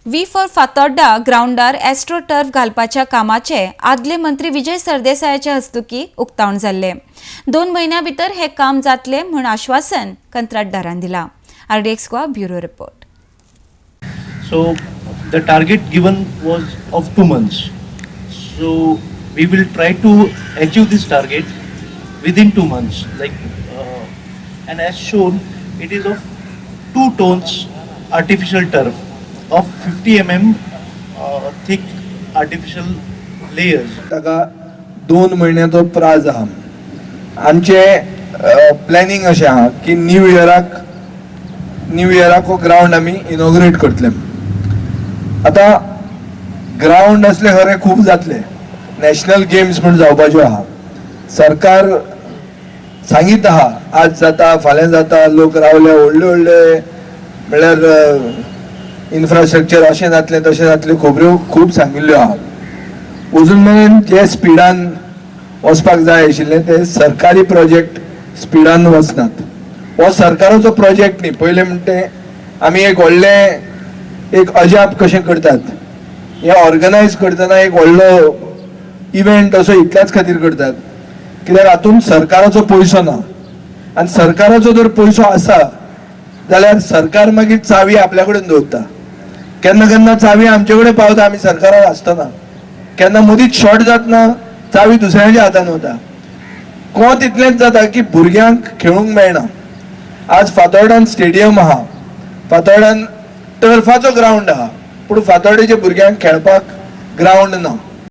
We for Fatorda ग्राउंडार astro turf घालपाच्या कामाचे आदले मंत्री विजय सरदेसायाच्या हस्तुकी उक्तावण जाल्ले। 2 म्हयन्यां भितर हे काम जातले म्हूण आश्वासन कंत्राटदारान दिला। RDX Goa bureau report. So the target given was of 2 months. So we will try to achieve this target within 2 months. And as shown, it is of 2 tones artificial turf of 50 mm thick artificial layers. ताका 2 म्हयन्याचो प्राज आहा। आमचे planning अशें आहा की new इयराक हो ground आमी inaugurate करतले। आता ग्राउंड असले खरे खूब जातले, नॅशनल गेम्स म्हण जावपाच्यो आहा। सरकार सांगीत आहा आज जाता फाल्यां जाता, लोक रावले व्हडले म्हणल्यार इन्फ्रास्ट्रक्चर अशें जातलें तशें जातलें खबऱ्यो खूब सांगिल्ल्यो आहा। अजून मेरेन जे स्पिडान वचपाक जाय आशिल्ले ते सरकारी प्रोजेक्ट स्पिडान वचनात। हो सरकाराचो प्रोजेक्ट न्ही, पयले म्हणटे आमी एक अजाप कशें करतात, हे ऑर्गनायज करतना एक व्हडलो इव्हेंट असो इतल्याच खातीर करतात कित्याक हातूंत सरकाराचो पयसो ना। आनी सरकाराचो जर पयसो आसा जाल्यार सरकार मागीर चावी आपल्या कडेन दवरता। केन्ना केन्ना चावी आमचे कडेन पावता, आमी सरकाराक आसतना केन्ना मदींच शॉर्ट जातना चावी दुसऱ्याच्या हातान वता। कोत इतलेंच जाता की भुरग्यांक खेळूंक मेळना। आज फातोर्डान स्टेडियम आहा, फातोर्डान टर्फाचो ग्राउंड आहा, पूण फातोर्डेच्या भुरग्यांक खेळपाक ग्राउंड ना।